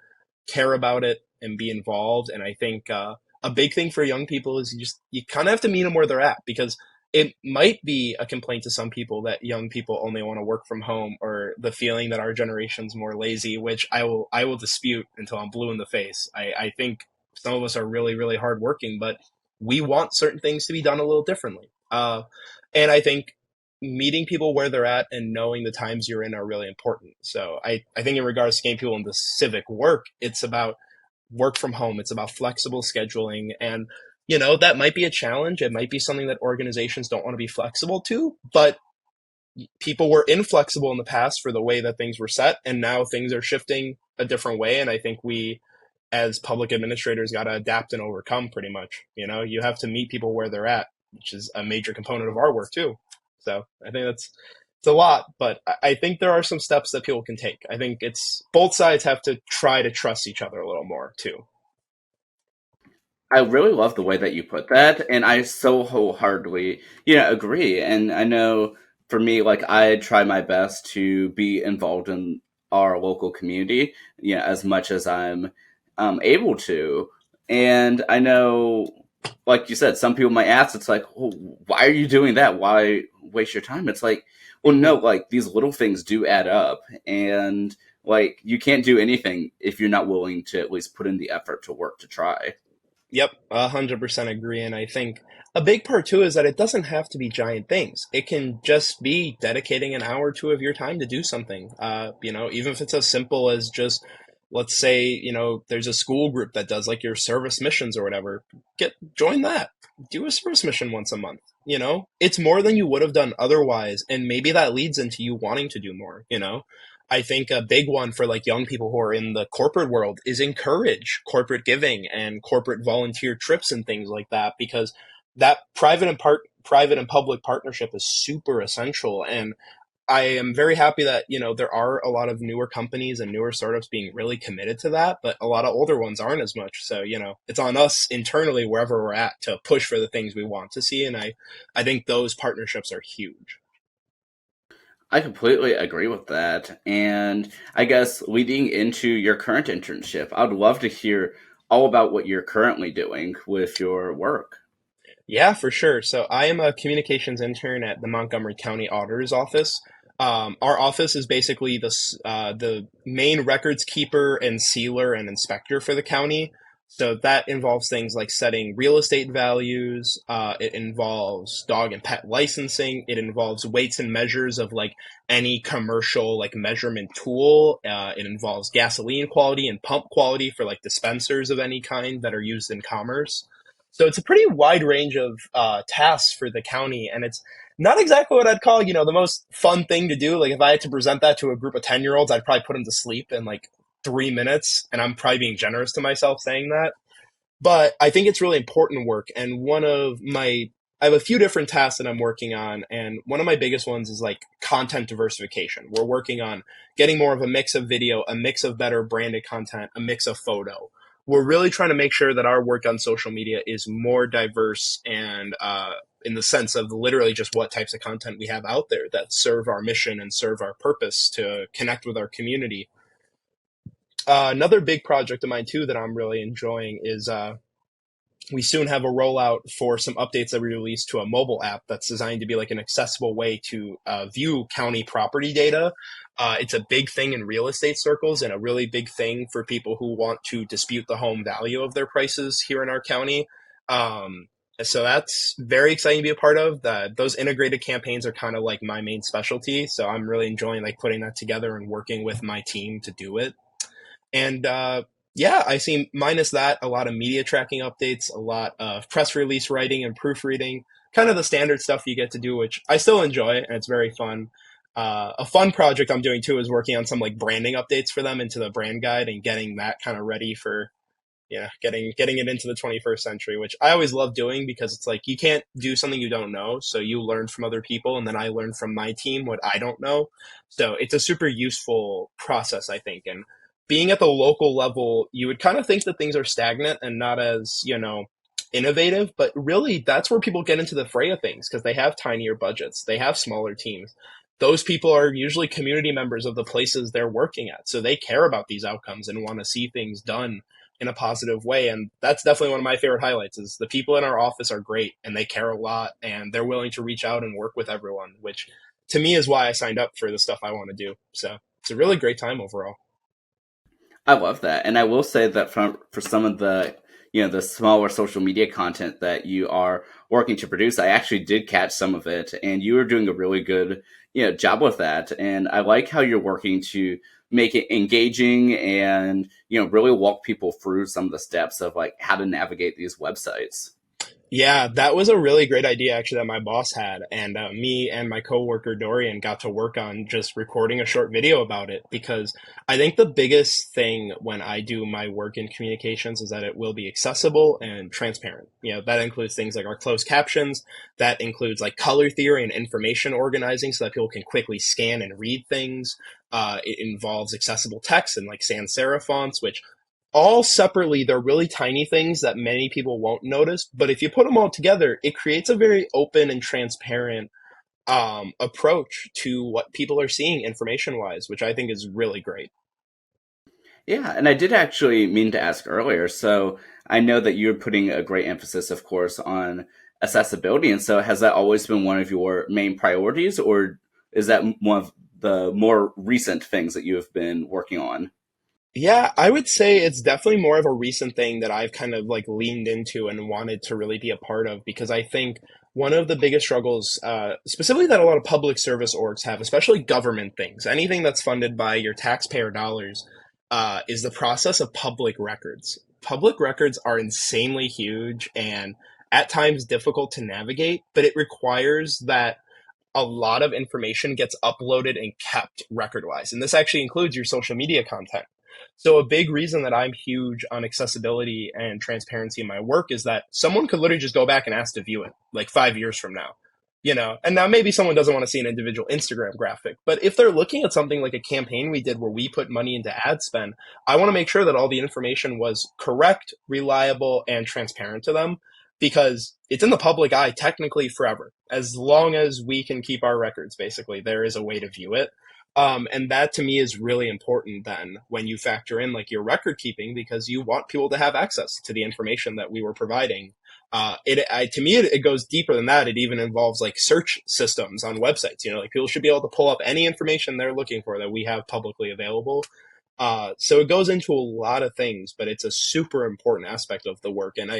care about it and be involved. And I think a big thing for young people is you kind of have to meet them where they're at, because it might be a complaint to some people that young people only want to work from home, or the feeling that our generation's more lazy, which I will dispute until I'm blue in the face. I think some of us are really, really hardworking, but we want certain things to be done a little differently. And I think meeting people where they're at and knowing the times you're in are really important. So I think in regards to getting people into civic work, it's about work from home. It's about flexible scheduling. And, that might be a challenge. It might be something that organizations don't want to be flexible to, but people were inflexible in the past for the way that things were set. And now things are shifting a different way. And I think we, as public administrators, got to adapt and overcome pretty much. You have to meet people where they're at, which is a major component of our work too. So I think it's a lot, but I think there are some steps that people can take. I think it's both sides have to try to trust each other a little more too.
I really love the way that you put that, and I so wholeheartedly, agree. And I know for me, like I try my best to be involved in our local community, as much as I'm able to. And I know, like you said, some people might ask, it's like, well, why are you doing that? Why waste your time? It's like, well, no,
Hmm.
like these little things do add up, and like you can't do anything if you're not willing to at least put in the effort to work to try.
Yep, 100% agree. And I think a big part too is that it doesn't have to be giant things. It can just be dedicating an hour or two of your time to do something. Even if it's as simple as just, let's say, there's a school group that does like your service missions or whatever. Join that. Do a service mission once a month. It's more than you would have done otherwise. And maybe that leads into you wanting to do more. I think a big one for like young people who are in the corporate world is encourage corporate giving and corporate volunteer trips and things like that, because that private and public partnership is super essential. And I am very happy that, there are a lot of newer companies and newer startups being really committed to that, but a lot of older ones aren't as much. So, it's on us internally, wherever we're at, to push for the things we want to see. And I think those partnerships are huge.
I completely agree with that. And I guess leading into your current internship, I'd love to hear all about what you're currently doing with your work.
Yeah, for sure. So I am a communications intern at the Montgomery County Auditor's office. Our office is basically the main records keeper and sealer and inspector for the county. So that involves things like setting real estate values. It involves dog and pet licensing. It involves weights and measures of like any commercial like measurement tool. It involves gasoline quality and pump quality for like dispensers of any kind that are used in commerce. So it's a pretty wide range of tasks for the county, and it's not exactly what I'd call, the most fun thing to do. Like if I had to present that to a group of 10-year-olds, I'd probably put them to sleep in like 3 minutes, and I'm probably being generous to myself saying that. But I think it's really important work, and I have a few different tasks that I'm working on, and one of my biggest ones is like content diversification. We're working on getting more of a mix of video, a mix of better branded content, a mix of photo. We're really trying to make sure that our work on social media is more diverse and in the sense of literally just what types of content we have out there that serve our mission and serve our purpose to connect with our community. Another big project of mine too that I'm really enjoying is we soon have a rollout for some updates that we released to a mobile app that's designed to be like an accessible way to view county property data. It's a big thing in real estate circles and a really big thing for people who want to dispute the home value of their prices here in our county. Um, so that's very exciting to be a part of. Those integrated campaigns are kind of like my main specialty. So I'm really enjoying like putting that together and working with my team to do it. And yeah, I see minus that, a lot of media tracking updates, a lot of press release writing and proofreading, kind of the standard stuff you get to do, which I still enjoy and it's very fun. A fun project I'm doing too is working on some like branding updates for them into the brand guide and getting that kind of ready for, yeah, getting it into the 21st century, which I always love doing because it's like you can't do something you don't know. So you learn from other people, and then I learn from my team what I don't know. So it's a super useful process, I think. And being at the local level, you would kind of think that things are stagnant and not as, innovative, but really that's where people get into the fray of things because they have tinier budgets, they have smaller teams. Those people are usually community members of the places they're working at. So they care about these outcomes and want to see things done in a positive way. And that's definitely one of my favorite highlights is the people in our office are great and they care a lot and they're willing to reach out and work with everyone, which to me is why I signed up for the stuff I want to do. So it's a really great time overall.
I love that, and I will say that for some of the the smaller social media content that you are working to produce, I actually did catch some of it, and you are doing a really good job with that. And I like how you're working to make it engaging and really walk people through some of the steps of like how to navigate these websites.
Yeah, that was a really great idea actually that my boss had, and me and my coworker Dorian got to work on just recording a short video about it because I think the biggest thing when I do my work in communications is that it will be accessible and transparent. That includes things like our closed captions, that includes like color theory and information organizing so that people can quickly scan and read things. It involves accessible text and like sans serif fonts, which all separately, they're really tiny things that many people won't notice. But if you put them all together, it creates a very open and transparent approach to what people are seeing information wise, which I think is really great.
Yeah, and I did actually mean to ask earlier. So I know that you're putting a great emphasis, of course, on accessibility. And so has that always been one of your main priorities, or is that one of the more recent things that you have been working on?
Yeah, I would say it's definitely more of a recent thing that I've kind of like leaned into and wanted to really be a part of because I think one of the biggest struggles, specifically that a lot of public service orgs have, especially government things, anything that's funded by your taxpayer dollars, is the process of public records. Public records are insanely huge and at times difficult to navigate, but it requires that a lot of information gets uploaded and kept record wise. And this actually includes your social media content. So a big reason that I'm huge on accessibility and transparency in my work is that someone could literally just go back and ask to view it like 5 years from now. And now maybe someone doesn't want to see an individual Instagram graphic, but if they're looking at something like a campaign we did where we put money into ad spend, I want to make sure that all the information was correct, reliable, and transparent to them because it's in the public eye technically forever. As long as we can keep our records, basically, there is a way to view it. And that to me is really important then when you factor in like your record keeping because you want people to have access to the information that we were providing. To me, it goes deeper than that. It even involves like search systems on websites. Like people should be able to pull up any information they're looking for that we have publicly available. So it goes into a lot of things, but it's a super important aspect of the work. And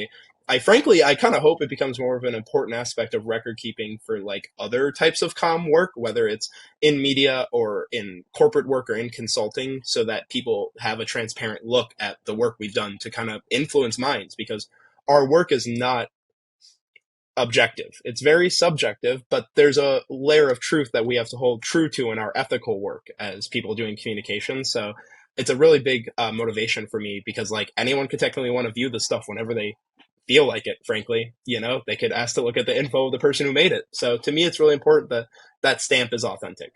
I frankly, I kind of hope it becomes more of an important aspect of record keeping for like other types of comm work, whether it's in media or in corporate work or in consulting, so that people have a transparent look at the work we've done to kind of influence minds because our work is not objective. It's very subjective, but there's a layer of truth that we have to hold true to in our ethical work as people doing communication. So it's a really big motivation for me because like anyone could technically want to view the stuff whenever they feel like it, frankly. They could ask to look at the info of the person who made it. So to me, it's really important that that stamp is authentic.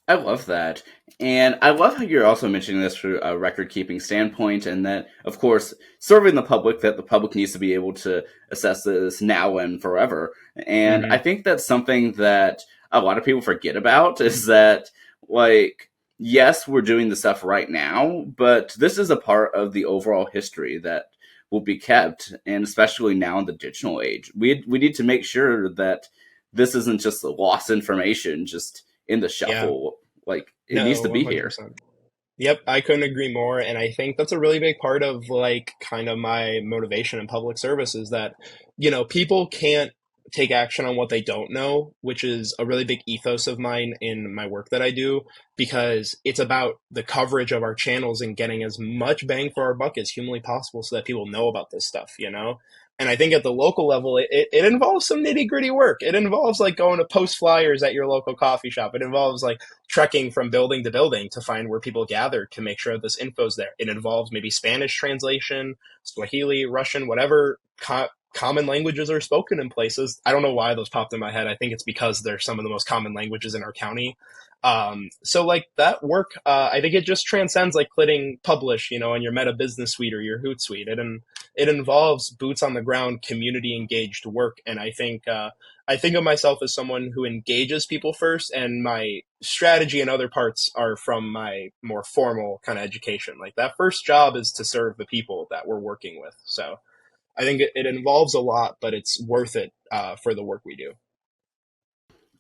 I love that. And I love how you're also mentioning this through a record keeping standpoint, and that, of course, serving the public, that the public needs to be able to assess this now and forever. And I
Hmm.
think that's something that a lot of people forget about is that, like, yes, we're doing the stuff right now, but this is a part of the overall history that will be kept, and especially now in the digital age. We need to make sure that this isn't just lost information, just in the
Yeah,
shuffle. Like it needs
no,
to be here.
100%. Yep, I couldn't agree more. And I think that's a really big part of like kind of my motivation in public service is that, people can't take action on what they don't know, which is a really big ethos of mine in my work that I do, because it's about the coverage of our channels and getting as much bang for our buck as humanly possible so that people know about this stuff. And I think at the local level, it involves some nitty gritty work. It involves like going to post flyers at your local coffee shop. It involves like trekking from building to building to find where people gather to make sure this info's there. It involves maybe Spanish translation, Swahili, Russian, whatever common languages are spoken in places. I don't know why those popped in my head. I think it's because they're some of the most common languages in our county. So like that work, I think it just transcends like clicking publish, in your Meta Business Suite or your Hootsuite. It involves boots on the ground, community engaged work, and I think of myself as someone who engages people first, and my strategy and other parts are from my more formal kind of education. Like that first job is to serve the people that we're working with. So I think it involves a lot, but it's worth it for the work we do.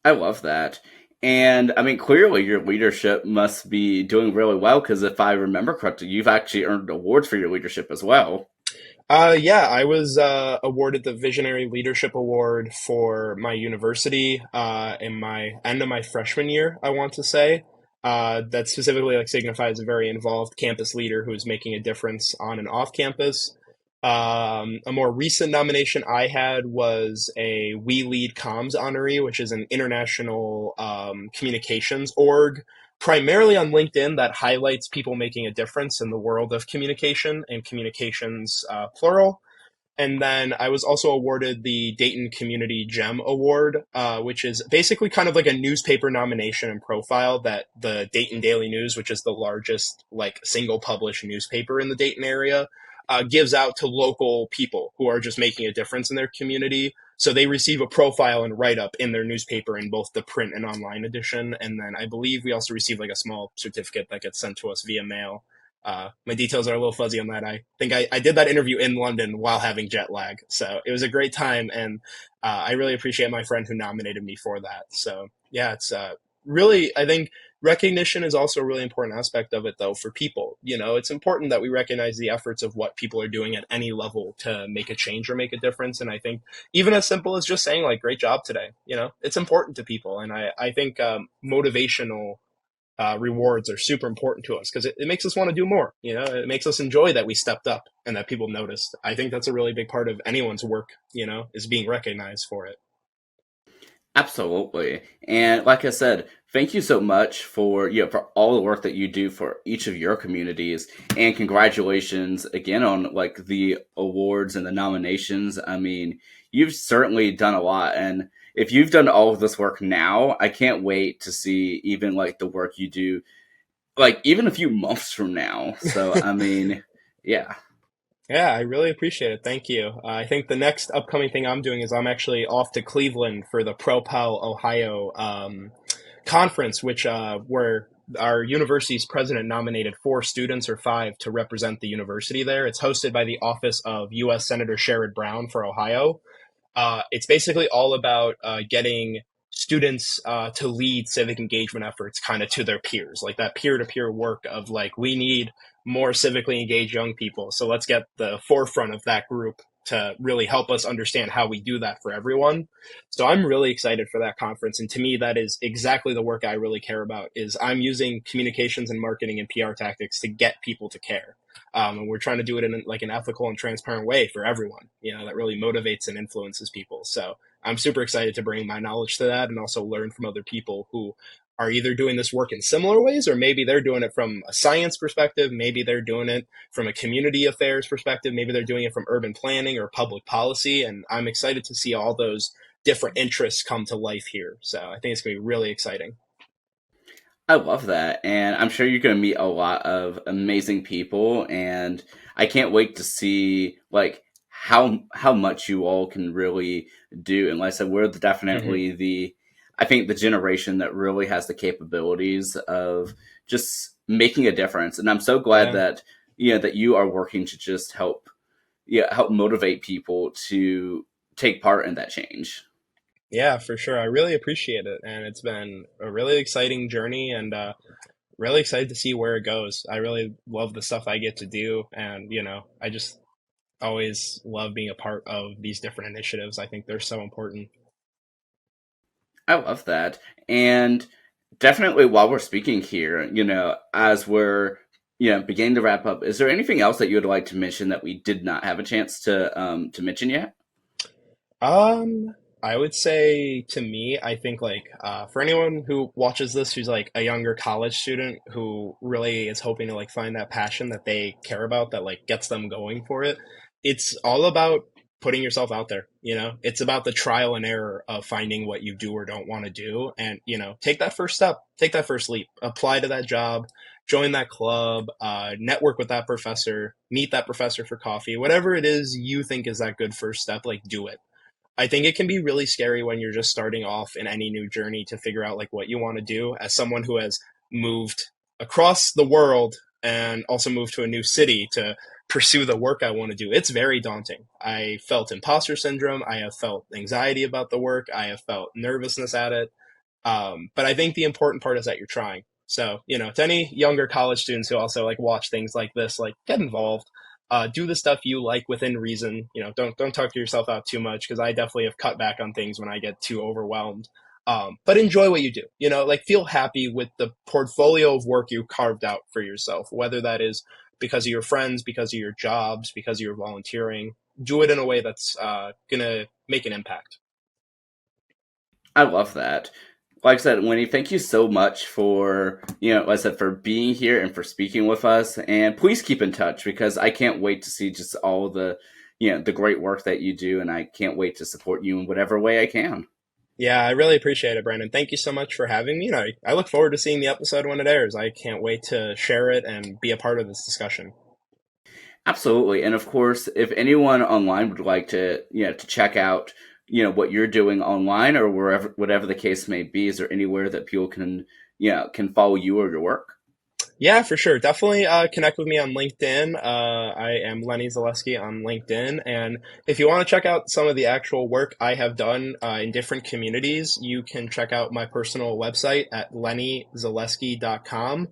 I love that. And I mean, clearly your leadership must be doing really well because if I remember correctly, you've actually earned awards for your leadership as well.
Yeah, I was awarded the Visionary Leadership Award for my university in my end of my freshman year, I want to say. That specifically like signifies a very involved campus leader who is making a difference on and off campus. A more recent nomination I had was a We Lead Comms honoree, which is an international communications org primarily on LinkedIn that highlights people making a difference in the world of communication and communications plural. And then I was also awarded the Dayton Community Gem Award, which is basically kind of like a newspaper nomination and profile that the Dayton Daily News, which is the largest like single published newspaper in the Dayton area, gives out to local people who are just making a difference in their community. So they receive a profile and write up in their newspaper in both the print and online edition. And then I believe we also receive like a small certificate that gets sent to us via mail. My details are a little fuzzy on that. I think I did that interview in London while having jet lag. So it was a great time. And I really appreciate my friend who nominated me for that. So yeah, it's really, I think recognition is also a really important aspect of it, though, for people. It's important that we recognize the efforts of what people are doing at any level to make a change or make a difference. And I think even as simple as just saying, like, great job today, it's important to people. And I think motivational rewards are super important to us because it makes us want to do more. It makes us enjoy that we stepped up and that people noticed. I think that's a really big part of anyone's work, is being recognized for it.
Absolutely. And like I said, thank you so much for for all the work that you do for each of your communities, and congratulations again on like the awards and the nominations. I mean, you've certainly done a lot, and if you've done all of this work now, I can't wait to see even like the work you do like even a few months from now. So, I mean, yeah.
Yeah, I really appreciate it. Thank you. I think the next upcoming thing I'm doing is I'm actually off to Cleveland for the Propel Ohio conference, which where our university's president nominated 4 students or 5 to represent the university there. It's hosted by the office of U.S. Senator Sherrod Brown for Ohio. It's basically all about getting students to lead civic engagement efforts kind of to their peers, like that peer to peer work of like, we need more civically engaged young people. So let's get the forefront of that group to really help us understand how we do that for everyone. So I'm really excited for that conference. And to me, that is exactly the work I really care about is I'm using communications and marketing and PR tactics to get people to care. And we're trying to do it in like an ethical and transparent way for everyone, that really motivates and influences people. So I'm super excited to bring my knowledge to that and also learn from other people who are either doing this work in similar ways, or maybe they're doing it from a science perspective, maybe they're doing it from a community affairs perspective, maybe they're doing it from urban planning or public policy. And I'm excited to see all those different interests come to life here. So I think it's going to be really exciting.
I love that. And I'm sure you're going to meet a lot of amazing people. And I can't wait to see like how much you all can really do. And like I said,
Hmm.
definitely I think the generation that really has the capabilities of just making a difference. And I'm so glad
Yeah.
that, that you are working to just help motivate people to take part in that change.
Yeah, for sure. I really appreciate it. And it's been a really exciting journey and really excited to see where it goes. I really love the stuff I get to do. And, I just always love being a part of these different initiatives. I think they're so important.
I love that. And definitely while we're speaking here, as we're beginning to wrap up, is there anything else that you would like to mention that we did not have a chance to mention yet?
Um, I would say to me, I think like for anyone who watches this who's like a younger college student who really is hoping to like find that passion that they care about that like gets them going for it, it's all about putting yourself out there, It's about the trial and error of finding what you do or don't want to do and, take that first step, take that first leap, apply to that job, join that club, network with that professor, meet that professor for coffee, whatever it is you think is that good first step, like do it. I think it can be really scary when you're just starting off in any new journey to figure out like what you want to do. As someone who has moved across the world and also moved to a new city to pursue the work I want to do, it's very daunting. I felt imposter syndrome. I have felt anxiety about the work. I have felt nervousness at it. But I think the important part is that you're trying. So, to any younger college students who also like watch things like this, like get involved, do the stuff you like within reason. Don't talk to yourself out too much because I definitely have cut back on things when I get too overwhelmed. But enjoy what you do. Like feel happy with the portfolio of work you carved out for yourself, whether that is because of your friends, because of your jobs, because of your volunteering. Do it in a way that's gonna make an impact.
I love that. Like I said, Winnie, thank you so much for, like I said, for being here and for speaking with us. And please keep in touch because I can't wait to see just all the great work that you do. And I can't wait to support you in whatever way I can.
Yeah, I really appreciate it, Brandon. Thank you so much for having me. I look forward to seeing the episode when it airs. I can't wait to share it and be a part of this discussion.
Absolutely. And of course, if anyone online would like to, to check out, what you're doing online or wherever, whatever the case may be, is there anywhere that people can, can follow you or your work?
Yeah, for sure. Definitely connect with me on LinkedIn. I am Lenny Zaleski on LinkedIn. And if you want to check out some of the actual work I have done in different communities, you can check out my personal website at lennyzaleski.com.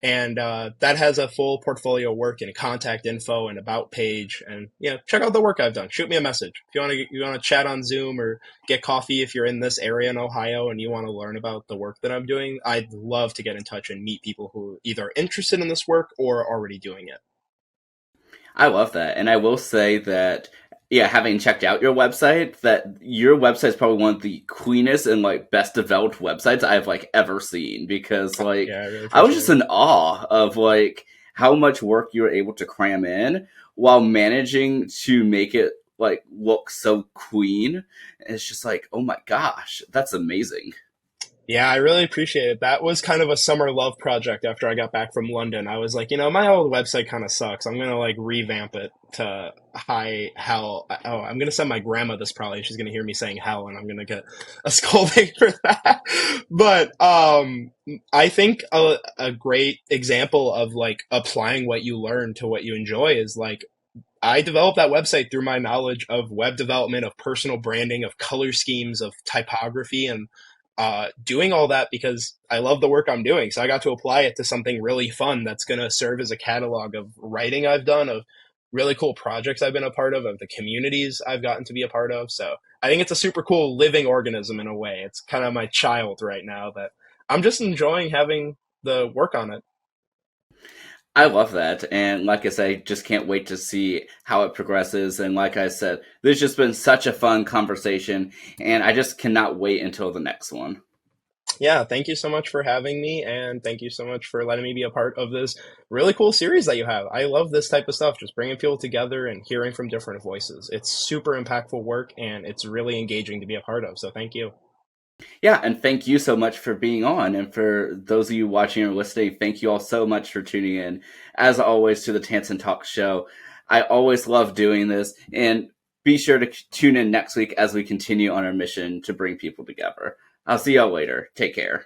And that has a full portfolio of work and contact info and about page. And check out the work I've done. Shoot me a message if you want to chat on Zoom or get coffee if you're in this area in Ohio and you want to learn about the work that I'm doing. I'd love to get in touch and meet people who either are interested in this work or are already doing it.
I love that. And I will say that yeah, having checked out your website, that your website is probably one of the cleanest and like best developed websites I've like ever seen. Because like
Yeah, I really
I was
appreciate
just
it.
in awe of like how much work you were able to cram in while managing to make it like look so clean. It's just like, oh my gosh, that's amazing.
Yeah, I really appreciate it. That was kind of a summer love project after I got back from London. I was like, my old website kind of sucks. I'm gonna like revamp it to high hell. Oh, I'm gonna send my grandma this probably. She's gonna hear me saying hell, and I'm gonna get a scolding for that. But I think a great example of like applying what you learn to what you enjoy is like I developed that website through my knowledge of web development, of personal branding, of color schemes, of typography, and doing all that because I love the work I'm doing. So I got to apply it to something really fun that's going to serve as a catalog of writing I've done, of really cool projects I've been a part of the communities I've gotten to be a part of. So I think it's a super cool living organism in a way. It's kind of my child right now that I'm just enjoying having the work on it.
I love that. And like I say, just can't wait to see how it progresses. And like I said, this has just been such a fun conversation. And I just cannot wait until the next one.
Yeah, thank you so much for having me, and thank you so much for letting me be a part of this really cool series that you have. I love this type of stuff, just bringing people together and hearing from different voices. It's super impactful work, and it's really engaging to be a part of. So thank you.
Yeah, and thank you so much for being on. And for those of you watching or listening, thank you all so much for tuning in. As always, to the Tansson Talk Show. I always love doing this. And be sure to tune in next week as we continue on our mission to bring people together. I'll see y'all later. Take care.